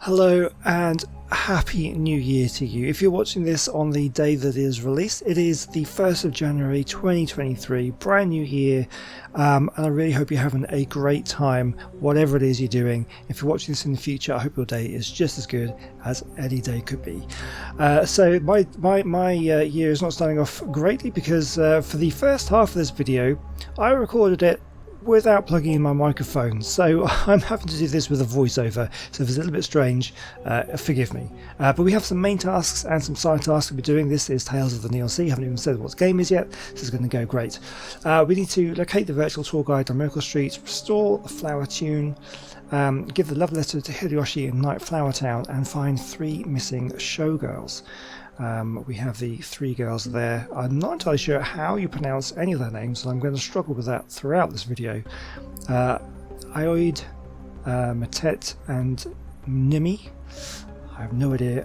Hello and happy new year to you. If you're watching this on the day that it is released, it is the 1st of January 2023, brand new year, and I really hope you're having a great time whatever it is you're doing. If you're watching this in the future, I hope your day is just as good as any day could be. So my year is not starting off greatly because for the first half of this video I recorded it without plugging in my microphone, so I'm having to do this with a voiceover, so if it's a little bit strange, forgive me. But we have some main tasks and some side tasks we'll be doing. This is Tales of the Neon Sea. I haven't even said what the game is yet. This is going to go great. We need to locate the virtual tour guide on Miracle Street, restore the flower tune, give the love letter to Hideyoshi in Night Flower Town, and find 3 missing showgirls. We have the 3 girls there. I'm not entirely sure how you pronounce any of their names, so I'm going to struggle with that throughout this video. Ioid, Matet and Nimi. I have no idea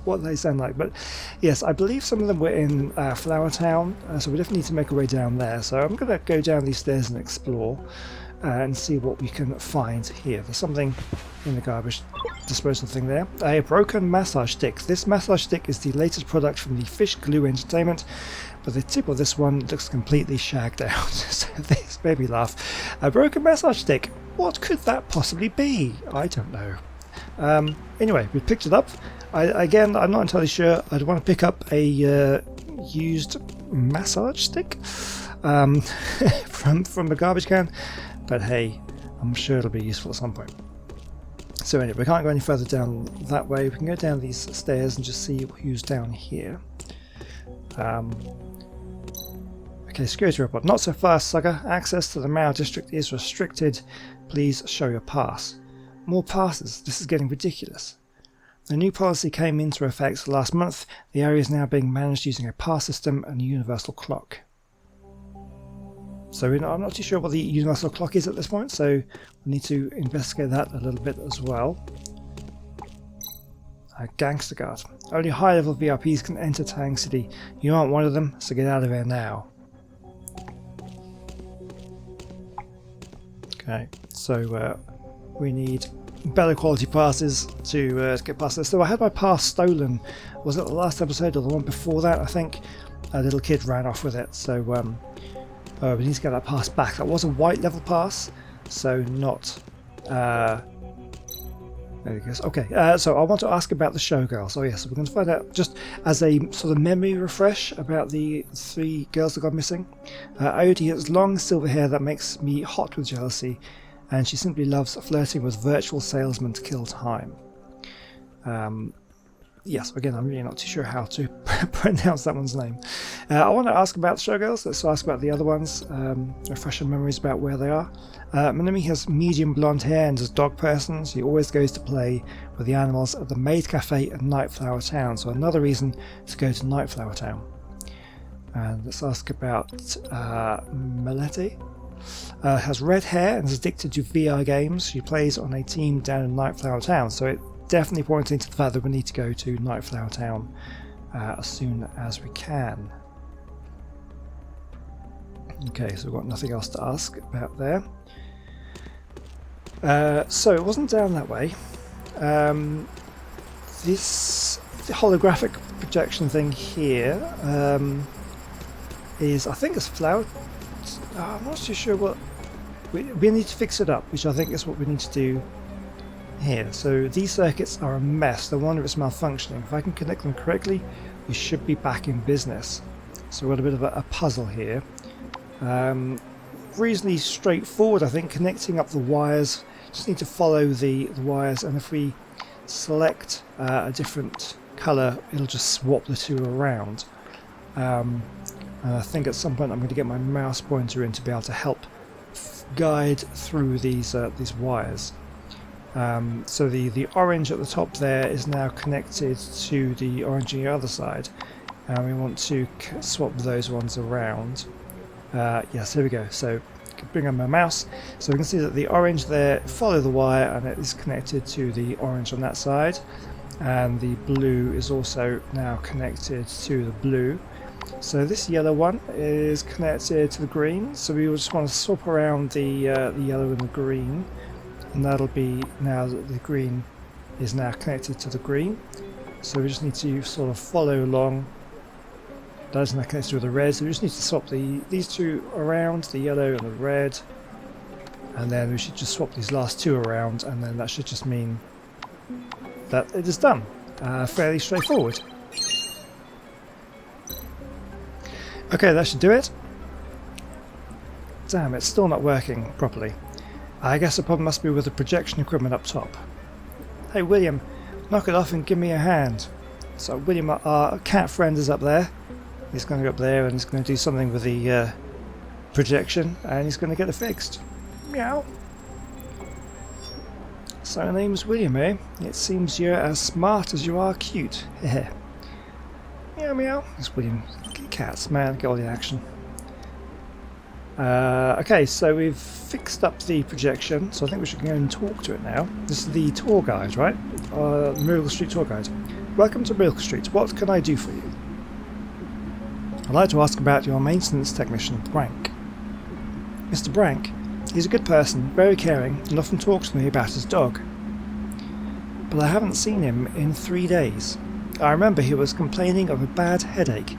what they sound like, but yes, I believe some of them were in Flower Town, so we definitely need to make our way down there. So I'm going to go down these stairs and explore and see what we can find here. There's something in the garbage disposal thing there. A broken massage stick. This massage stick is the latest product from the Fish Glue Entertainment, but the tip of this one looks completely shagged out. So this made me laugh. A broken massage stick. What could that possibly be? I don't know. Anyway, we picked it up. Again, I'm not entirely sure. I'd want to pick up a used massage stick from the garbage can, but hey, I'm sure it'll be useful at some point. So anyway, we can't go any further down that way. We can go down these stairs and just see who's down here. Okay, security report. Not so fast, sucker. Access to the Mao district is restricted. Please show your pass. More passes. This is getting ridiculous. The new policy came into effect last month. The area is now being managed using a pass system and a universal clock. So I'm not too sure what the universal clock is at this point, so we need to investigate that a little bit as well. A gangster guard. Only high-level VIPs can enter Tang City. You aren't one of them, so get out of here now. Okay, so we need better quality passes to get past this. So I had my pass stolen. Was it the last episode or the one before that? I think a little kid ran off with it, so we need to get that pass back. That was a white level pass, so not... there it goes. Okay, so I want to ask about the Showgirls. Oh yes, we're going to find out just as a sort of memory refresh about the 3 girls that got missing. Iodi has long silver hair that makes me hot with jealousy, and she simply loves flirting with virtual salesmen to kill time. Yes, again, I'm really not too sure how to pronounce that one's name. I want to ask about the Showgirls. Let's ask about the other ones. Refresh your memories about where they are. Minami has medium blonde hair and is a dog person. She always goes to play with the animals at the Maid Cafe at Night Flower Town. So another reason to go to Night Flower Town. And let's ask about Melete. Has red hair and is addicted to VR games. She plays on a team down in Night Flower Town. So it definitely pointing to the fact that we need to go to Night Flower Town as soon as we can. Okay, so we've got nothing else to ask about there. So it wasn't down that way. This holographic projection thing here is, I think it's flower. I'm not too sure what. We need to fix it up, which I think is what we need to do here. So these circuits are a mess. No wonder it's malfunctioning. If I can connect them correctly, we should be back in business. So we've got a bit of a puzzle here. Reasonably straightforward, I think, connecting up the wires. Just need to follow the wires, and if we select a different colour, it'll just swap the 2 around. And I think at some point I'm going to get my mouse pointer in to be able to help guide through these wires. So the orange at the top there is now connected to the orange on the other side, and we want to swap those ones around. Yes, here we go. So bring on my mouse, so we can see that the orange there follow the wire and it is connected to the orange on that side, and the blue is also now connected to the blue. So this yellow one is connected to the green, so we just want to swap around the yellow and the green, and that'll be now that the green is now connected to the green. So we just need to sort of follow along. That's now connected with the red, so we just need to swap these two around, the yellow and the red. And then we should just swap these last two around, and then that should just mean that it is done. Fairly straightforward. Okay, that should do it. Damn, it's still not working properly. I guess the problem must be with the projection equipment up top. Hey William, knock it off and give me a hand. So William, our cat friend, is up there. He's going to go up there and he's going to do something with the projection, and he's going to get it fixed. Meow. So your name's William, eh? It seems you're as smart as you are cute. Heh. Meow meow. It's William. Cats, man, get all the action. Okay, so we've fixed up the projection, so I think we should go and talk to it now. This is the tour guide, right? Miracle Street tour guide. Welcome to Miracle Street. What can I do for you? I'd like to ask about your maintenance technician, Brank. Mr. Brank, he's a good person, very caring, and often talks to me about his dog. But I haven't seen him in 3 days. I remember he was complaining of a bad headache.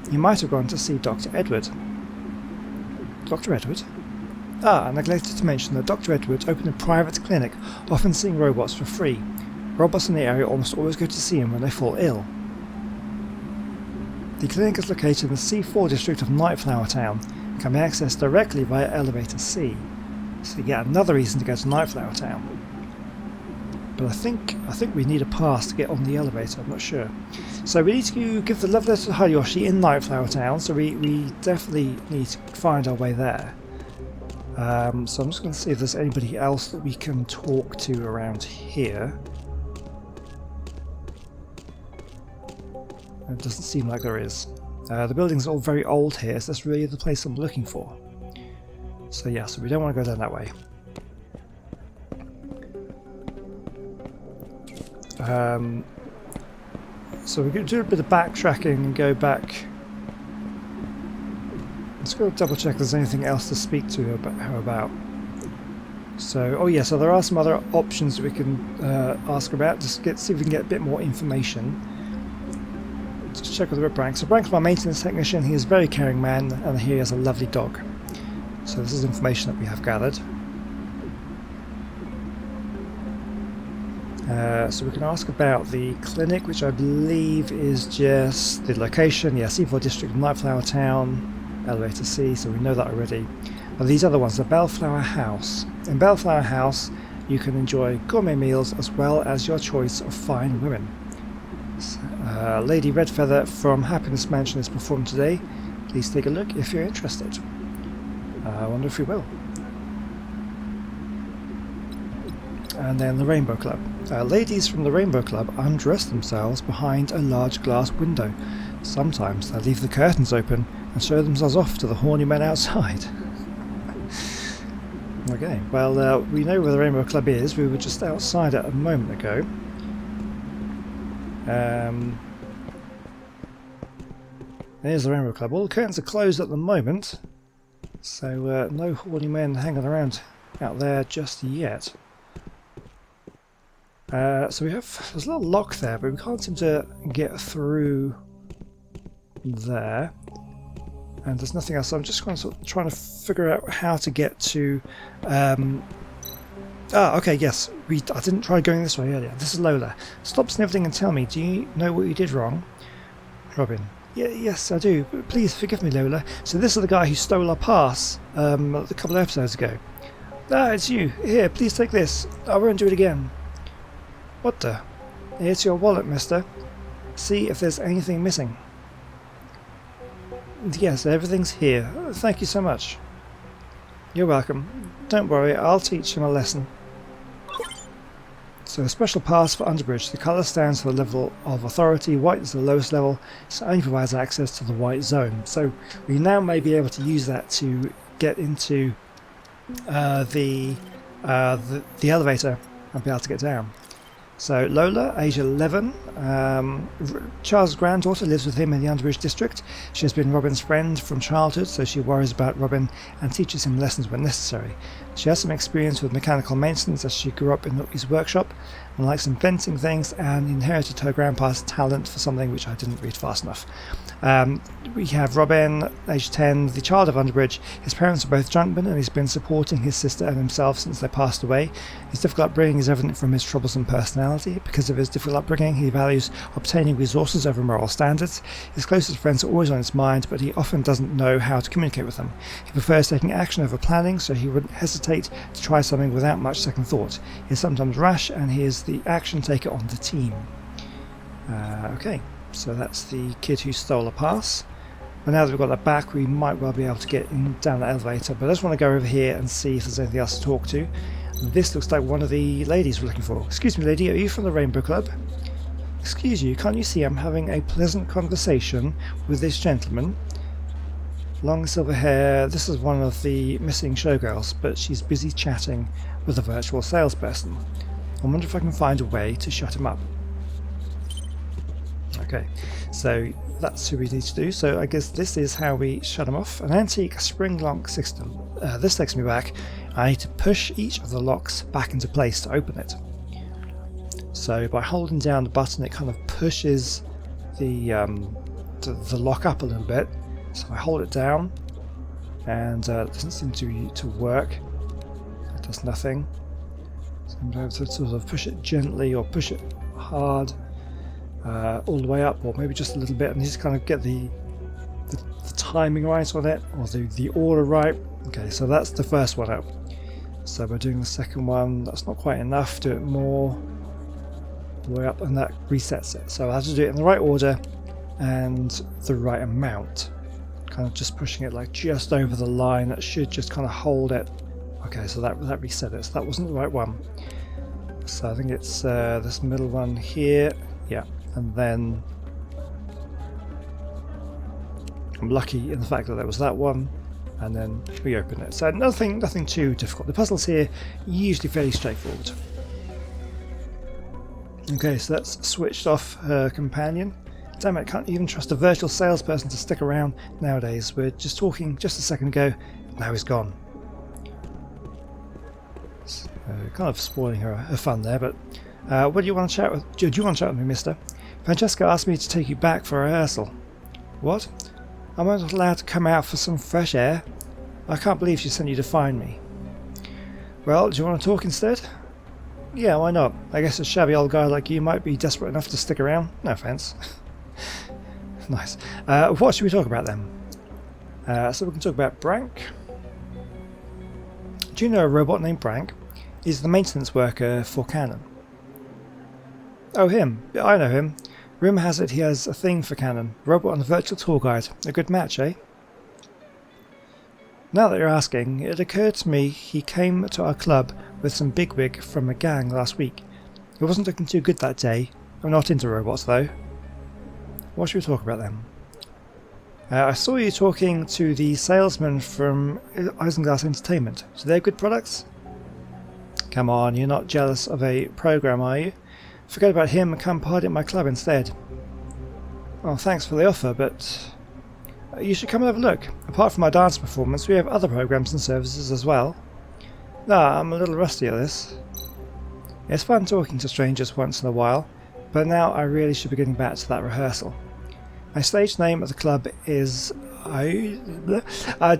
He might have gone to see Dr. Edward. Dr. Edward? Ah, I neglected to mention that Dr. Edward opened a private clinic, often seeing robots for free. Robots in the area almost always go to see him when they fall ill. The clinic is located in the C4 district of Nightflower Town and can be accessed directly via Elevator C. So yet another reason to go to Nightflower Town. But I think we need a pass to get on the elevator, I'm not sure. So we need to give the love letter to Hideyoshi in Nightflower Town, so we definitely need to find our way there. So I'm just going to see if there's anybody else that we can talk to around here. It doesn't seem like there is. The building's all very old here, so that's really the place I'm looking for. So yeah, so we don't want to go down that way. So we're going to do a bit of backtracking and go back. Let's go double check if there's anything else to speak to her about. So, oh yeah, so there are some other options that we can ask about. Just see if we can get a bit more information. Just check with Brank. So Brank's my maintenance technician. He is a very caring man, and he has a lovely dog. So this is information that we have gathered. So we can ask about the clinic, which I believe is just the location. Yeah, C4 district of Nightflower Town, Elevator C, so we know that already. And these other ones, the Bellflower House. In Bellflower House, you can enjoy gourmet meals as well as your choice of fine women. Lady Redfeather from Happiness Mansion is performed today. Please take a look if you're interested. I wonder if we will. And then the Rainbow Club. Ladies from the Rainbow Club undress themselves behind a large glass window. Sometimes they leave the curtains open and show themselves off to the horny men outside. Okay, well, we know where the Rainbow Club is. We were just outside it a moment ago. There's the Rainbow Club. All the curtains are closed at the moment, so no horny men hanging around out there just yet. So there's a little lock there, but we can't seem to get through there. And there's nothing else, so I'm just trying to figure out how to get to... okay, yes, I didn't try going this way earlier. This is Lola. Stop sniveling and tell me, do you know what you did wrong? Robin. Yes, I do. Please forgive me, Lola. So this is the guy who stole our pass a couple of episodes ago. Ah, it's you. Here, please take this. I won't do it again. What the? It's your wallet, mister. See if there's anything missing. Yes, everything's here. Thank you so much. You're welcome. Don't worry, I'll teach him a lesson. So a special pass for Underbridge. The colour stands for the level of authority. White is the lowest level, so it only provides access to the white zone. So we now may be able to use that to get into the elevator and be able to get down. So Lola, age 11, Charles' granddaughter, lives with him in the Underbridge district. She has been Robin's friend from childhood, so she worries about Robin and teaches him lessons when necessary. She has some experience with mechanical maintenance as she grew up in his workshop and likes inventing things, and inherited her grandpa's talent for something which I didn't read fast enough. We have Robin, age 10, the child of Underbridge. His parents are both junkmen, and he's been supporting his sister and himself since they passed away. His difficult upbringing is evident from his troublesome personality. Because of his difficult upbringing, he values obtaining resources over moral standards. His closest friends are always on his mind, but he often doesn't know how to communicate with them. He prefers taking action over planning, so he wouldn't hesitate to try something without much second thought. He is sometimes rash, and he is the action taker on the team. Okay, so that's the kid who stole a pass. But now that we've got that back, we might well be able to get down the elevator. But I just want to go over here and see if there's anything else to talk to. This looks like one of the ladies we're looking for. Excuse me, lady, are you from the Rainbow Club? Excuse you, can't you see I'm having a pleasant conversation with this gentleman? Long silver hair. This is one of the missing showgirls, but she's busy chatting with a virtual salesperson. I wonder if I can find a way to shut him up. Okay, so that's who we need to do. So I guess this is how we shut him off. An antique spring lock system. This takes me back. I need to push each of the locks back into place to open it. So by holding down the button, it kind of pushes the lock up a little bit. So I hold it down, and it doesn't seem to work. It does nothing. So I'm going to sort of push it gently or push it hard. All the way up, or maybe just a little bit, and just kind of get the timing right on it, or the order right. Okay, so that's the first one out. So we're doing the second one. That's not quite enough. Do it more. All the way up, and that resets it. So I have to do it in the right order and the right amount. Kind of just pushing it like just over the line. That should just kind of hold it. Okay, so that reset it. So that wasn't the right one. So I think it's this middle one here. Yeah. And then I'm lucky in the fact that there was that one, and then we open it. So nothing too difficult. The puzzles here are usually fairly straightforward. Okay, so that's switched off her companion. Damn it, can't even trust a virtual salesperson to stick around nowadays. We're just talking just a second ago, now he's gone. So, kind of spoiling her fun there, but what do you want to chat with? Do you want to chat with me, mister? Francesca asked me to take you back for rehearsal. What? I'm not allowed to come out for some fresh air? I can't believe she sent you to find me. Well, do you want to talk instead? Yeah, why not? I guess a shabby old guy like you might be desperate enough to stick around. No offense. Nice. What should we talk about then? So we can talk about Brank. Do you know a robot named Brank? He's the maintenance worker for Canon. Oh, him. I know him. Rumour has it he has a thing for Canon. Robot and a virtual tour guide. A good match, eh? Now that you're asking, it occurred to me he came to our club with some bigwig from a gang last week. It wasn't looking too good that day. I'm not into robots, though. What should we talk about then? I saw you talking to the salesman from Isinglass Entertainment. So they're good products? Come on, you're not jealous of a program, are you? Forget about him and come party at my club instead. Well, thanks for the offer, but you should come and have a look. Apart from our dance performance, we have other programs and services as well. Nah, I'm a little rusty at this. It's fun talking to strangers once in a while, but now I really should be getting back to that rehearsal. My stage name at the club is...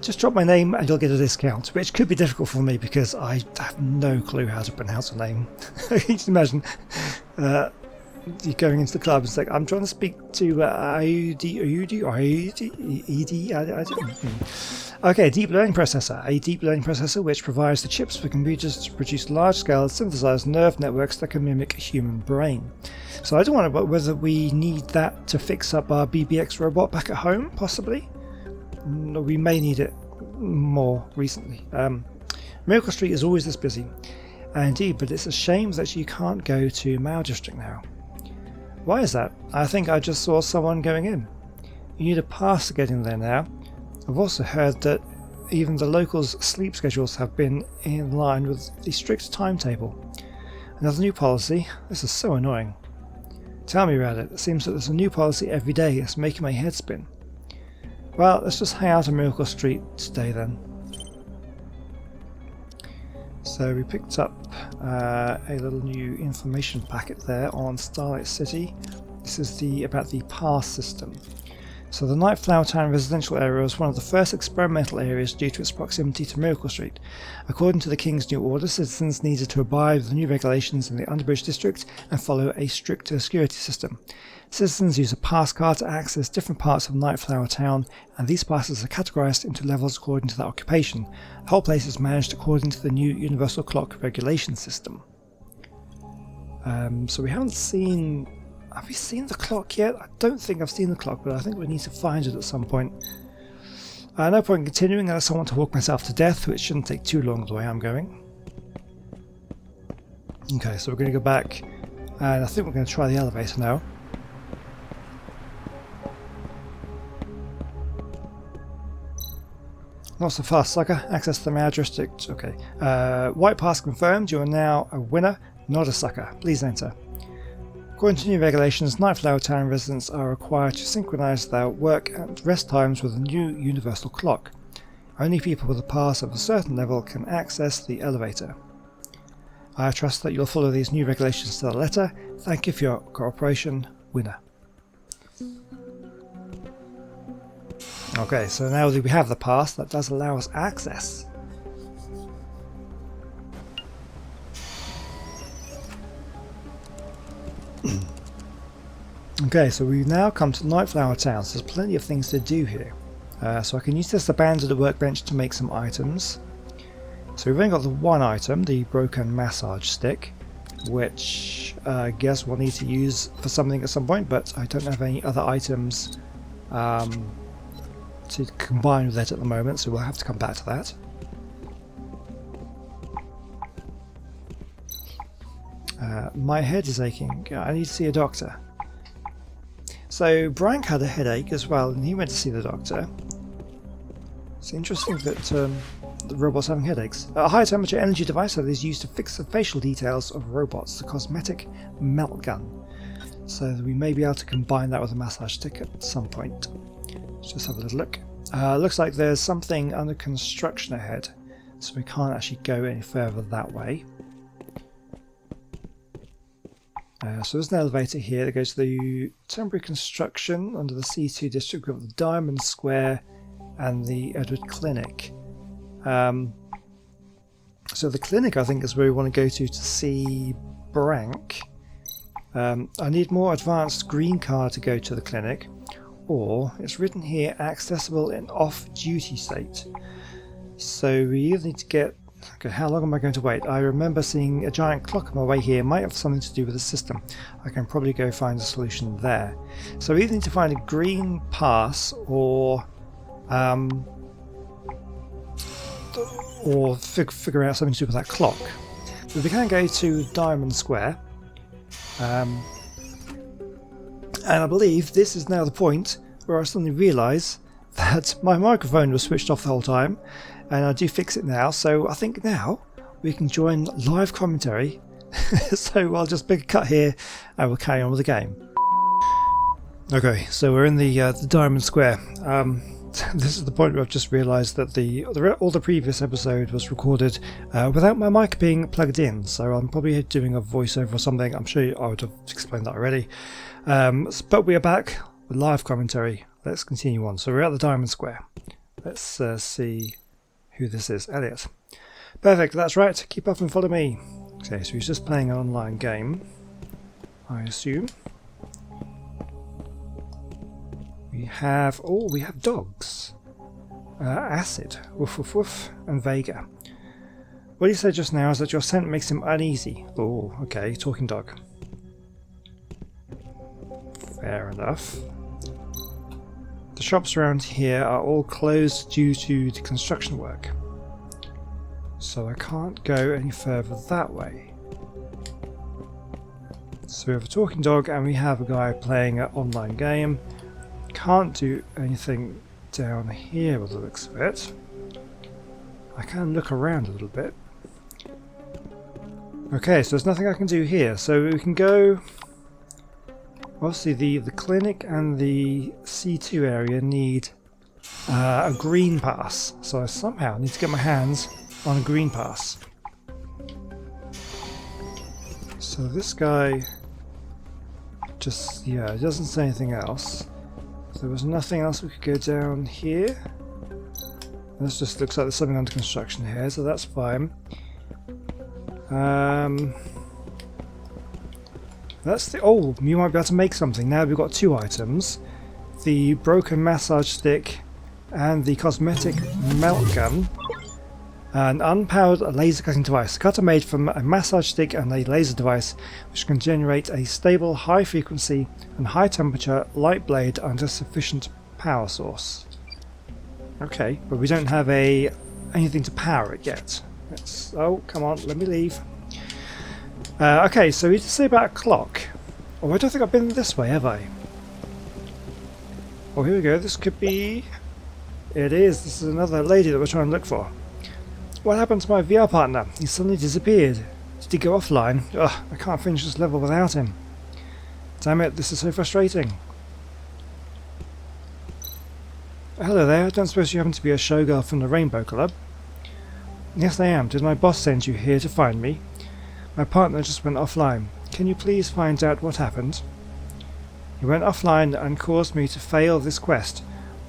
just drop my name and you'll get a discount, which could be difficult for me because I have no clue how to pronounce a name. You can imagine you're going into the club and it's like, I'm trying to speak to Okay, deep learning processor. A deep learning processor which provides the chips for computers to produce large-scale synthesized nerve networks that can mimic a human brain. So I don't know whether we need that to fix up our BBX robot back at home, possibly. We may need it more recently. Miracle Street is always this busy. Indeed, but it's a shame that you can't go to Mao District now. Why is that? I think I just saw someone going in. You need a pass to get in there now. I've also heard that even the locals' sleep schedules have been in line with the strict timetable. Another new policy? This is so annoying. Tell me about it. It seems that there's a new policy every day. It's making my head spin. Well, let's just hang out on Miracle Street today then. So we picked up a little new information packet there on Starlight City. This is about the pass system. So the Nightflower Town residential area was one of the first experimental areas due to its proximity to Miracle Street. According to the King's New Order, citizens needed to abide with the new regulations in the Underbridge district and follow a stricter security system. Citizens use a pass card to access different parts of Nightflower Town, and these passes are categorized into levels according to their occupation. The whole place is managed according to the new Universal Clock regulation system. So we haven't seen... Have we seen the clock yet? I don't think I've seen the clock, but I think we need to find it at some point. No point in continuing unless I want to walk myself to death, which shouldn't take too long the way I'm going. Okay, so we're going to go back, and I think we're going to try the elevator now. Not so fast, sucker. Access to the mayor district. Okay. White pass confirmed. You are now a winner, not a sucker. Please enter. According to new regulations, Nightflower Town residents are required to synchronise their work and rest times with a new universal clock. Only people with a pass of a certain level can access the elevator. I trust that you'll follow these new regulations to the letter. Thank you for your cooperation, winner. Okay, so now that we have the pass, that does allow us access. Okay, so we've now come to Nightflower Town, so there's plenty of things to do here. So I can use this abandoned workbench to make some items. So we've only got the one item, the broken massage stick, which I guess we'll need to use for something at some point, but I don't have any other items to combine with it at the moment, so we'll have to come back to that. My head is aching. I need to see a doctor. So Brank had a headache as well, and he went to see the doctor. It's interesting that the robots having headaches. A high temperature energy device that is used to fix the facial details of robots, the cosmetic melt gun. So we may be able to combine that with a massage stick at some point. Let's just have a little look. Looks like there's something under construction ahead, so we can't actually go any further that way. So there's an elevator here that goes to the temporary construction under the C2 district. We've got the Diamond Square and the Edward Clinic. So the clinic, I think, is where we want to go to see Brank. I need more advanced green card to go to the clinic, or it's written here accessible in off-duty state. So we either need to get... Okay, how long am I going to wait? I remember seeing a giant clock on my way here. It might have something to do with the system. I can probably go find a solution there. So we either need to find a green pass or figure out something to do with that clock. But we can go to Diamond Square. And I believe this is now the point where I suddenly realise that my microphone was switched off the whole time, and I do fix it now, so I think now we can join live commentary. So I'll just make a cut here and we'll carry on with the game. Okay, so we're in the Diamond Square. This is the point where I've just realised that all the previous episode was recorded without my mic being plugged in, so I'm probably doing a voiceover or something. I'm sure I would have explained that already. But we are back with live commentary. Let's continue on. So we're at the Diamond Square. Let's see who this is. Elliot. Perfect, that's right. Keep up and follow me. Okay, so he's just playing an online game, I assume. We have dogs. Acid, woof woof woof, and Vega. What he said just now is that your scent makes him uneasy. Oh, okay, talking dog. Fair enough. The shops around here are all closed due to the construction work, so I can't go any further that way. So we have a talking dog and we have a guy playing an online game. Can't do anything down here by the looks of it. I can look around a little bit. Okay, so there's nothing I can do here. So we can go... Obviously the clinic and the C2 area need a green pass. So I somehow need to get my hands on a green pass. So this guy just, yeah, doesn't say anything else. So there was nothing else we could go down here. This just looks like there's something under construction here, so that's fine. That's the... Oh, you might be able to make something. Now we've got 2 items. The broken massage stick and the cosmetic melt gun. An unpowered laser cutting device. Cutter made from a massage stick and a laser device which can generate a stable, high frequency and high temperature light blade under sufficient power source. Okay, but we don't have anything to power it yet. Oh, come on, let me leave. Okay, so we need to say about a clock. Oh, I don't think I've been this way, have I? Oh, here we go. This could be... It is. This is another lady that we're trying to look for. What happened to my VR partner? He suddenly disappeared. Did he go offline? Ugh, I can't finish this level without him. Damn it, this is so frustrating. Hello there. I don't suppose you happen to be a showgirl from the Rainbow Club? Yes, I am. Did my boss send you here to find me? My partner just went offline. Can you please find out what happened? He went offline and caused me to fail this quest.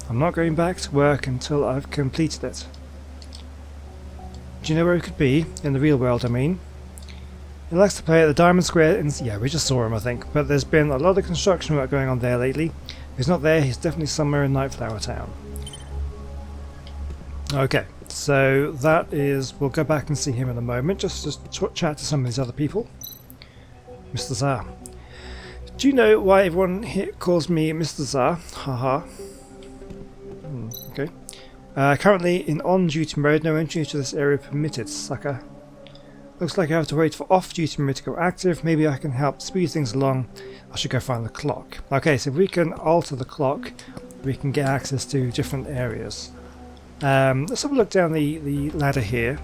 I'm not going back to work until I've completed it. Do you know where he could be? In the real world, I mean. He likes to play at the Diamond Square in... Yeah, we just saw him, I think. But there's been a lot of construction work going on there lately. If he's not there, he's definitely somewhere in Nightflower Town. Okay. So that is, we'll go back and see him in a moment, just to chat to some of these other people. Mr. Czar. Do you know why everyone here calls me Mr. Czar? Haha. Okay. Currently in on-duty mode, no entry to this area permitted, sucker. Looks like I have to wait for off-duty mode to go active. Maybe I can help speed things along. I should go find the clock. Okay, so if we can alter the clock, we can get access to different areas. Let's have a look down the ladder here.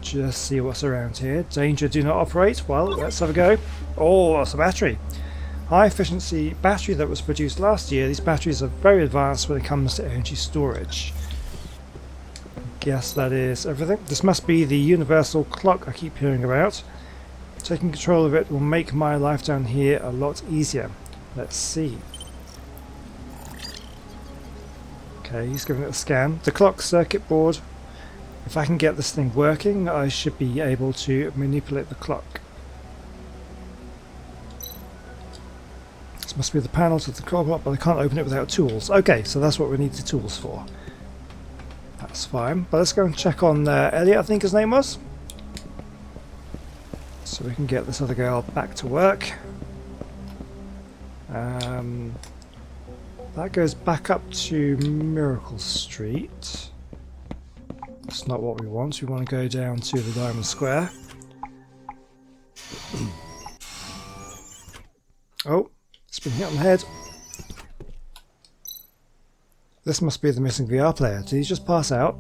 Just see what's around here. Danger, do not operate. Well, let's have a go. Oh, that's a battery. High efficiency battery that was produced last year. These batteries are very advanced when it comes to energy storage. Guess that is everything. This must be the universal clock I keep hearing about. Taking control of it will make my life down here a lot easier. Let's see. Okay, he's giving it a scan. The clock circuit board. If I can get this thing working, I should be able to manipulate the clock. This must be the panel to the clock, but I can't open it without tools. Okay, so that's what we need the tools for. That's fine. But let's go and check on Elliot, I think his name was. So we can get this other girl back to work. That goes back up to Miracle Street. That's not what we want. We want to go down to the Diamond Square. Oh, it's been hit on the head. This must be the missing VR player. Did he just pass out?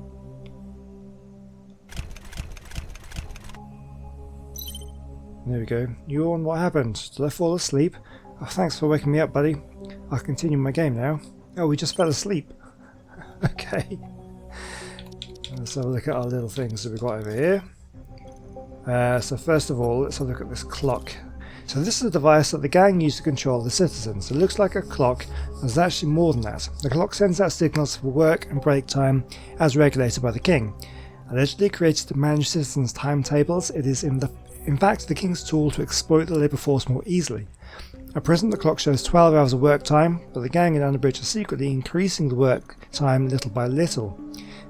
There we go. Yawn, what happened? Did I fall asleep? Oh, thanks for waking me up, buddy. I'll continue my game now. Oh, we just fell asleep. Okay. Let's have a look at our little things that we've got over here. So first of all, let's have a look at this clock. So this is a device that the gang used to control the citizens. It looks like a clock, but it's actually more than that. The clock sends out signals for work and break time as regulated by the king. Allegedly created to manage citizens' timetables, it is in fact the king's tool to exploit the labour force more easily. At present the clock shows 12 hours of work time, but the gang in Underbridge are secretly increasing the work time little by little.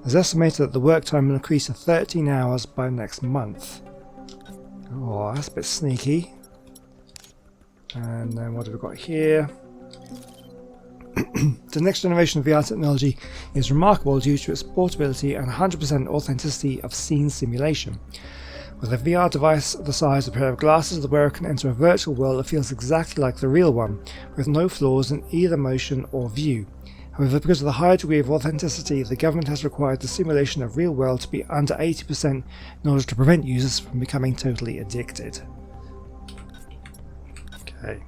It's estimated that the work time will increase to 13 hours by next month. Oh, that's a bit sneaky. And then what have we got here? The next generation of VR technology is remarkable due to its portability and 100% authenticity of scene simulation. With a VR device the size of a pair of glasses, the wearer can enter a virtual world that feels exactly like the real one, with no flaws in either motion or view. However, because of the high degree of authenticity, the government has required the simulation of real world to be under 80% in order to prevent users from becoming totally addicted. Okay.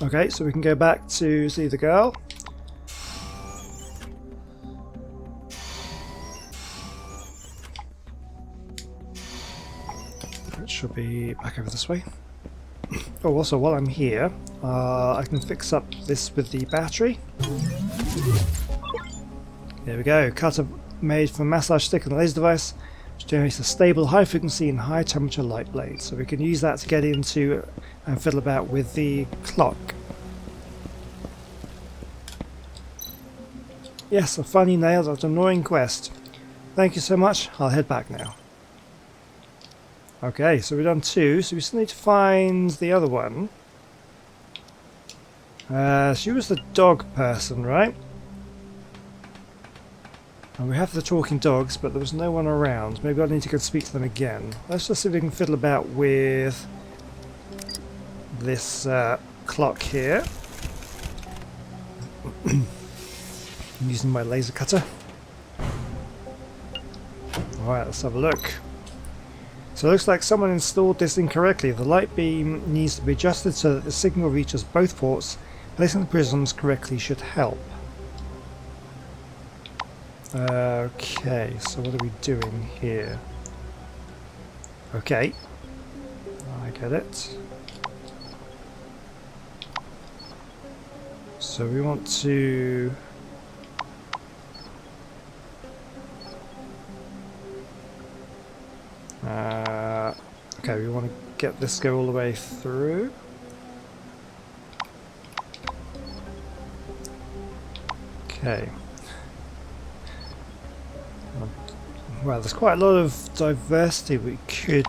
Okay, so we can go back to see the girl. It should be back over this way. Oh, also while I'm here, I can fix up this with the battery. There we go, cutter made from a massage stick and a laser device, which generates a stable, high frequency and high temperature light blade. So we can use that to get into and fiddle about with the clock. Yes, I finally nailed that annoying quest. Thank you so much, I'll head back now. Okay, so we've done 2, so we still need to find the other one. She was the dog person, right? And we have the talking dogs, but there was no one around. Maybe I need to go speak to them again. Let's just see if we can fiddle about with this clock here. I'm using my laser cutter. Alright, let's have a look. So it looks like someone installed this incorrectly. The light beam needs to be adjusted so that the signal reaches both ports. Placing the prisms correctly should help. Okay, so what are we doing here? Okay, I get it. So we want to... okay, we want to get this go all the way through. Okay. Well, there's quite a lot of diversity we could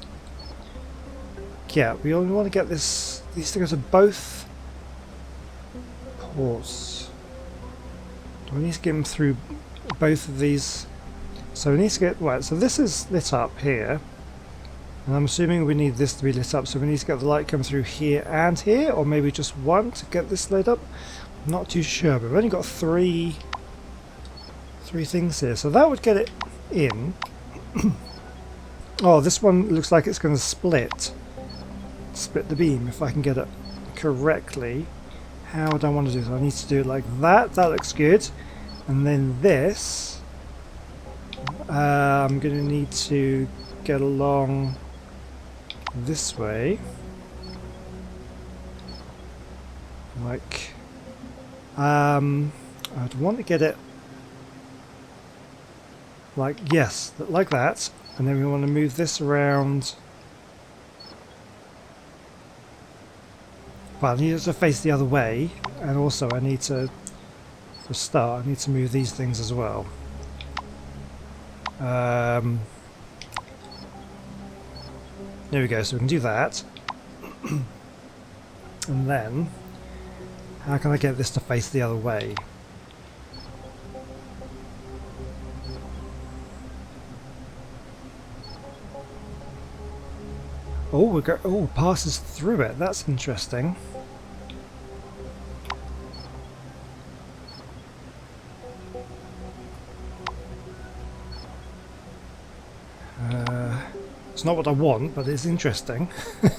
get. We only want to get these to go to both ports. Do we need to get them through both of these? So we need to get... right, so this is lit up here. And I'm assuming we need this to be lit up, so we need to get the light come through here and here, or maybe just one to get this lit up. I'm not too sure, but we've only got three things here, so that would get it in. Oh, this one looks like it's going to split the beam if I can get it correctly. How would I want to do this? I need to do it like that. That looks good. And then this, I'm going to need to get along this way, like I'd want to get it like, yes, like that, and then we want to move this around. Well, I need it to face the other way, and also I need to, for a start, I need to move these things as well. There we go, so we can do that. And then, how can I get this to face the other way? Oh, passes through it. That's interesting. It's not what I want, but it's interesting. Go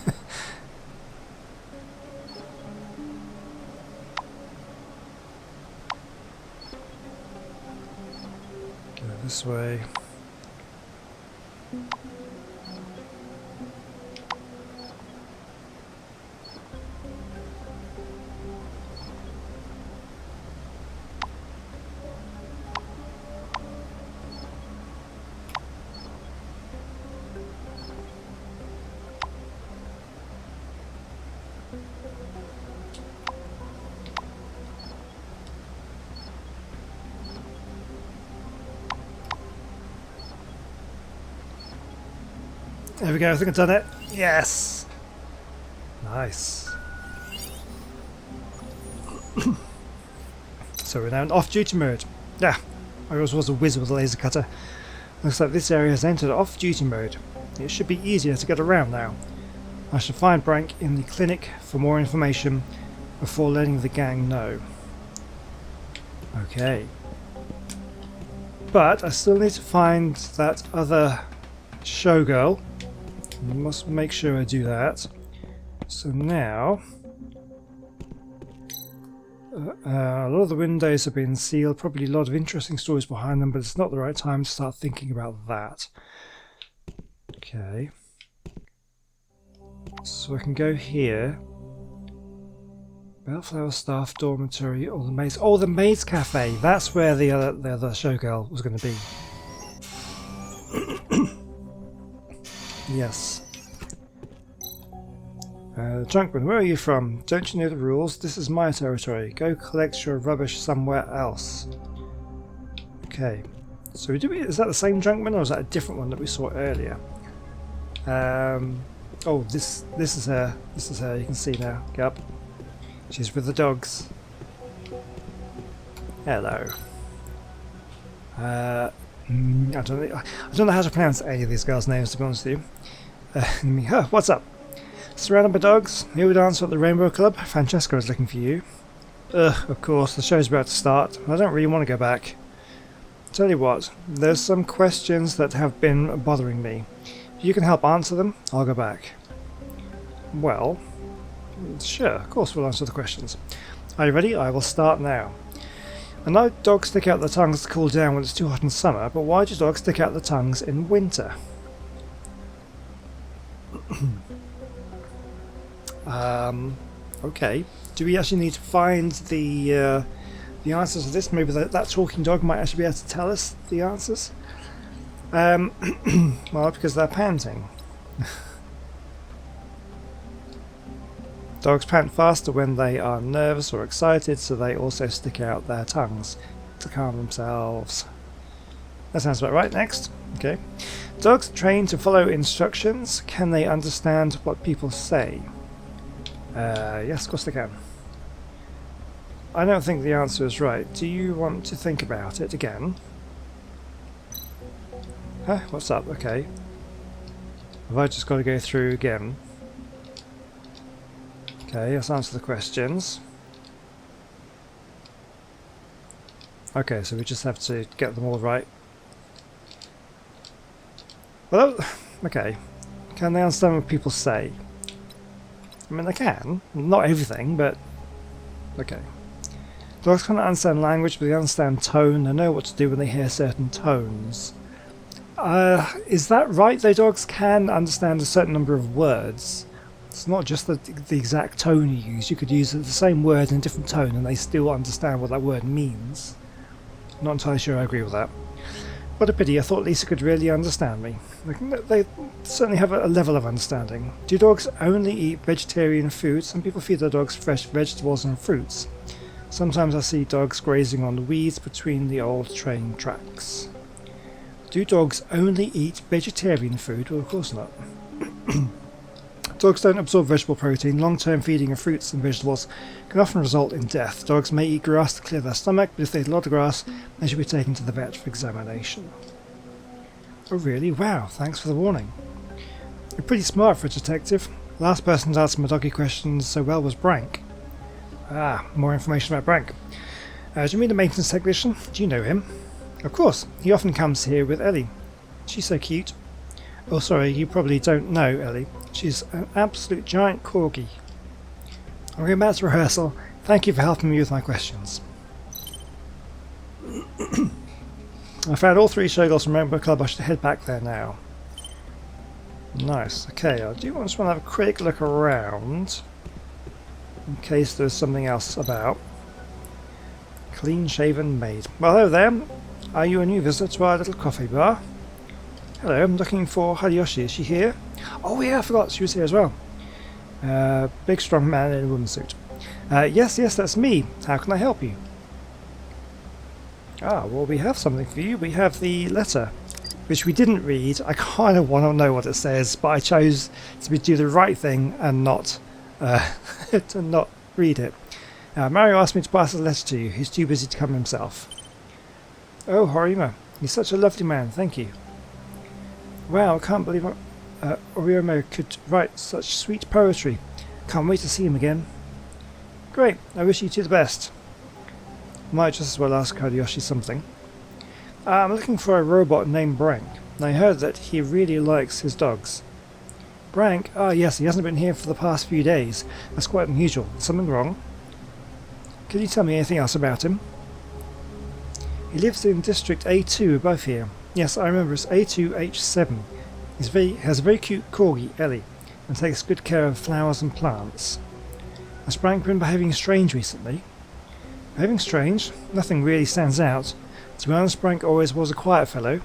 this way. There we go, I think I've done it. Yes! Nice. So we're now in off-duty mode. Yeah, I always was a whiz with a laser cutter. Looks like this area has entered off-duty mode. It should be easier to get around now. I shall find Brank in the clinic for more information before letting the gang know. Okay. But I still need to find that other showgirl. I must make sure I do that. So now... a lot of the windows have been sealed, probably a lot of interesting stories behind them, but it's not the right time to start thinking about that. Okay. So I can go here. Bellflower Staff Dormitory or the Maids. Oh, the Maids Cafe! That's where the other showgirl was going to be. Yes. Junkman, where are you from? Don't you know the rules? This is my territory. Go collect your rubbish somewhere else. Okay. So is that the same Junkman or is that a different one that we saw earlier? Oh, this is her. This is her. You can see now. Yep. She's with the dogs. Hello. I don't know how to pronounce any of these girls' names, to be honest with you. What's up? Surrounded by dogs, here we dance at the Rainbow Club. Francesca is looking for you. Ugh, of course, the show's about to start. I don't really want to go back. Tell you what, there's some questions that have been bothering me. If you can help answer them, I'll go back. Well, sure, of course we'll answer the questions. Are you ready? I will start now. I know dogs stick out their tongues to cool down when it's too hot in summer, but why do dogs stick out their tongues in winter? Okay. Do we actually need to find the answers to this? Maybe that talking dog might actually be able to tell us the answers. Well, because they're panting. Dogs pant faster when they are nervous or excited, so they also stick out their tongues to calm themselves. That sounds about right. Next. Okay. Dogs are trained to follow instructions. Can they understand what people say? Yes, of course they can. I don't think the answer is right. Do you want to think about it again? Huh? What's up? Okay. Have I just got to go through again? Okay, let's answer the questions. Okay, so we just have to get them all right. Well, okay. Can they understand what people say? I mean, they can. Not everything, but... Okay. Dogs can't understand language, but they understand tone. They know what to do when they hear certain tones. Is that right? Though dogs can understand a certain number of words. It's not just the exact tone you use. You could use the same word in a different tone and they still understand what that word means. Not entirely sure I agree with that. What a pity, I thought Lisa could really understand me. They certainly have a level of understanding. Do dogs only eat vegetarian food? Some people feed their dogs fresh vegetables and fruits. Sometimes I see dogs grazing on the weeds between the old train tracks. Do dogs only eat vegetarian food? Well, of course not. Dogs don't absorb vegetable protein. Long-term feeding of fruits and vegetables can often result in death. Dogs may eat grass to clear their stomach, but if they eat a lot of grass, they should be taken to the vet for examination. Oh really? Wow, thanks for the warning. You're pretty smart for a detective. The last person to answer my doggy questions so well was Brank. Ah, more information about Brank. Do you mean the maintenance technician? Do you know him? Of course, he often comes here with Ellie. She's so cute. Oh sorry, you probably don't know Ellie. She's an absolute giant corgi. I'm going back to rehearsal. Thank you for helping me with my questions. I found all 3 showgirls from Rainbow Club. I should head back there now. Nice. Okay, I do just want to have a quick look around in case there's something else about. Clean shaven maid. Well, hello there. Are you a new visitor to our little coffee bar? Hello, I'm looking for Hideyoshi. Is she here? Oh yeah, I forgot she was here as well. Big strong man in a woman's suit. Yes, that's me. How can I help you? Ah, well we have something for you. We have the letter, which we didn't read. I kind of want to know what it says, but I chose to do the right thing and not to not read it. Mario asked me to pass the letter to you. He's too busy to come himself. Oh, Horima, he's such a lovely man. Thank you. Wow, I can't believe Oriomo could write such sweet poetry. Can't wait to see him again. Great, I wish you two the best. Might just as well ask Hideyoshi something. I'm looking for a robot named Brank. I heard that he really likes his dogs. Brank? Ah, yes, he hasn't been here for the past few days. That's quite unusual. Something wrong? Can you tell me anything else about him? He lives in District A2 above here. Yes, I remember, it's A2H7. He has a very cute corgi, Ellie, and takes good care of flowers and plants. Has Brank been behaving strange recently? Behaving strange? Nothing really stands out. To be honest, Brank always was a quiet fellow.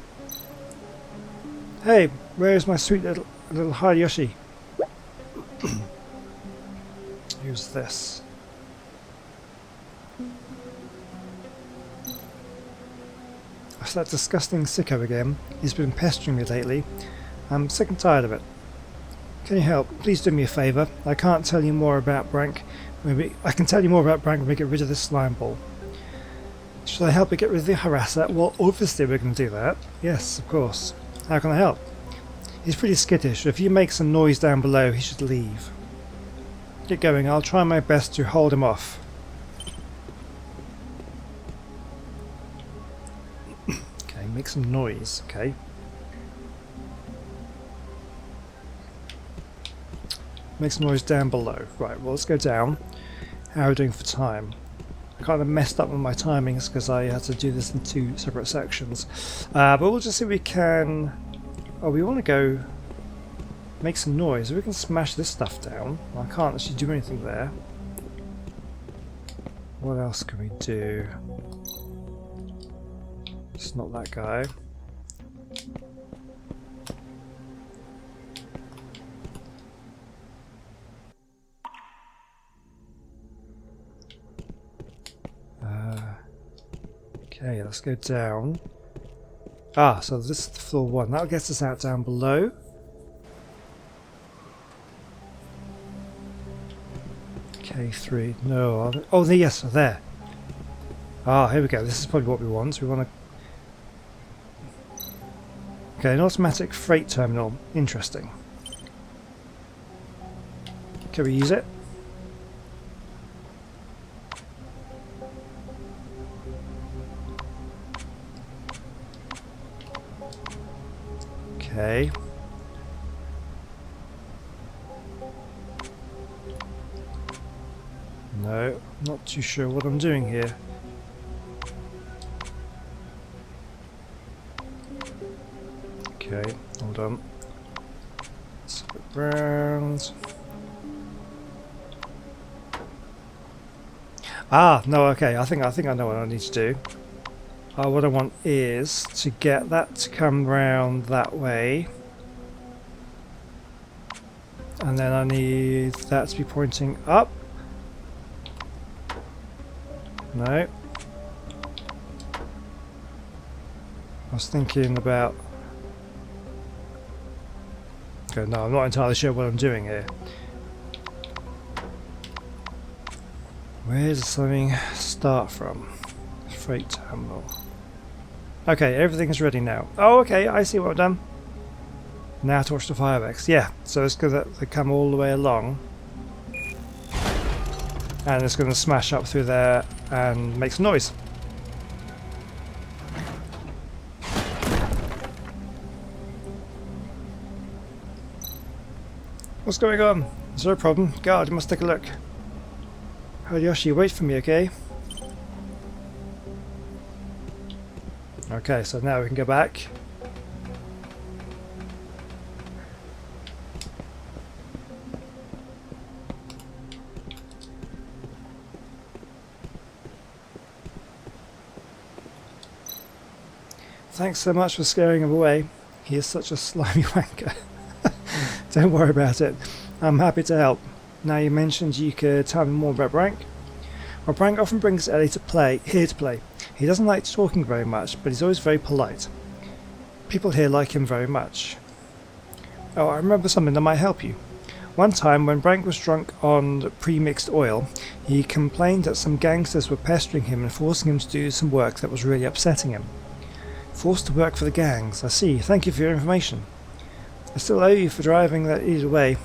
Hey, where is my sweet little Hideyoshi? Who's this? That's that disgusting sicko again. He's been pestering me lately. I'm sick and tired of it. Can you help? Please do me a favour. I can't tell you more about Brank. Maybe I can tell you more about Brank when we get rid of this slime ball. Should I help you get rid of the harasser? Well, obviously we're going to do that. Yes, of course. How can I help? He's pretty skittish. If you make some noise down below, he should leave. Get going. I'll try my best to hold him off. Okay, make some noise. Okay. Make some noise down below. Right, well, let's go down. How are we doing for time? I kind of messed up with my timings because I had to do this in 2 separate sections. But we'll just see if we can... Oh, we want to go make some noise. If we can smash this stuff down. Well, I can't actually do anything there. What else can we do? It's not that guy. Okay, let's go down. Ah, so this is floor 1. That'll get us out down below. K3. No. Oh, yes, there. Ah, here we go. This is probably what we want. We want to... Okay, an automatic freight terminal. Interesting. Can we use it? Okay. No, not too sure what I'm doing here. Okay, hold on. Let's look around. Ah, no, okay, I think I know what I need to do. What I want is to get that to come round that way. And then I need that to be pointing up. No. I was thinking about... Okay, no, I'm not entirely sure what I'm doing here. Where does something start from? Freight terminal. Okay, everything's ready now. Oh, okay, I see what I've done. Now to watch the fireworks. Yeah, so it's going to come all the way along. And it's going to smash up through there and make some noise. What's going on? Is there a problem? God, you must take a look. Hideyoshi, wait for me, okay? Okay, so now we can go back. Thanks so much for scaring him away. He is such a slimy wanker. Don't worry about it. I'm happy to help. Now you mentioned you could tell me more about Brank. Well, Brank often brings Ellie here to play. He doesn't like talking very much, but he's always very polite. People here like him very much. Oh, I remember something that might help you. One time, when Brank was drunk on pre-mixed oil, he complained that some gangsters were pestering him and forcing him to do some work that was really upsetting him. Forced to work for the gangs, I see. Thank you for your information. I still owe you for driving that either way.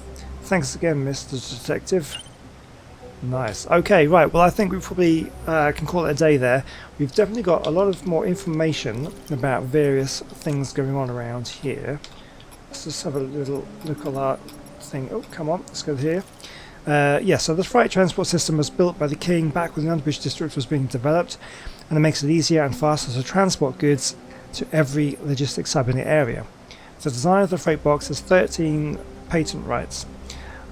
Thanks again, Mr. Detective. Nice. Okay, right. Well, I think we probably can call it a day there. We've definitely got a lot of more information about various things going on around here. Let's just have a little look at that thing. Oh, come on. Let's go here. Yeah, so the freight transport system was built by the king back when the Underbridge district was being developed, and it makes it easier and faster to transport goods to every logistics hub in the area. The design of the freight box has 13 patent rights.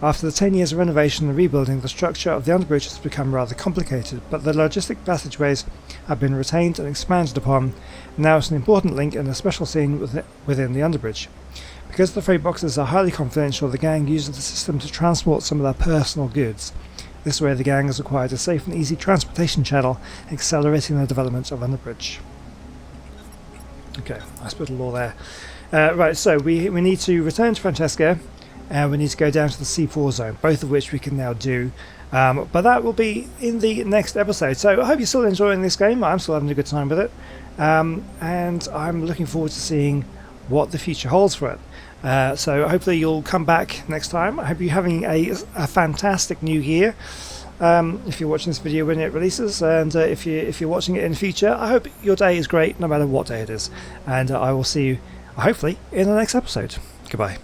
After the 10 years of renovation and rebuilding, the structure of the Underbridge has become rather complicated, but the logistic passageways have been retained and expanded upon, and now it's an important link in a special scene within the Underbridge. Because the freight boxes are highly confidential, the gang uses the system to transport some of their personal goods. This way the gang has acquired a safe and easy transportation channel, accelerating the development of Underbridge. Okay, nice bit of law there. Right, so we need to return to Francesca, and we need to go down to the C4 zone, both of which we can now do. But that will be in the next episode. So I hope you're still enjoying this game. I'm still having a good time with it. And I'm looking forward to seeing what the future holds for it. So hopefully you'll come back next time. I hope you're having a fantastic new year. If you're watching this video when it releases, and if you're watching it in the future, I hope your day is great no matter what day it is. And I will see you hopefully in the next episode. Goodbye.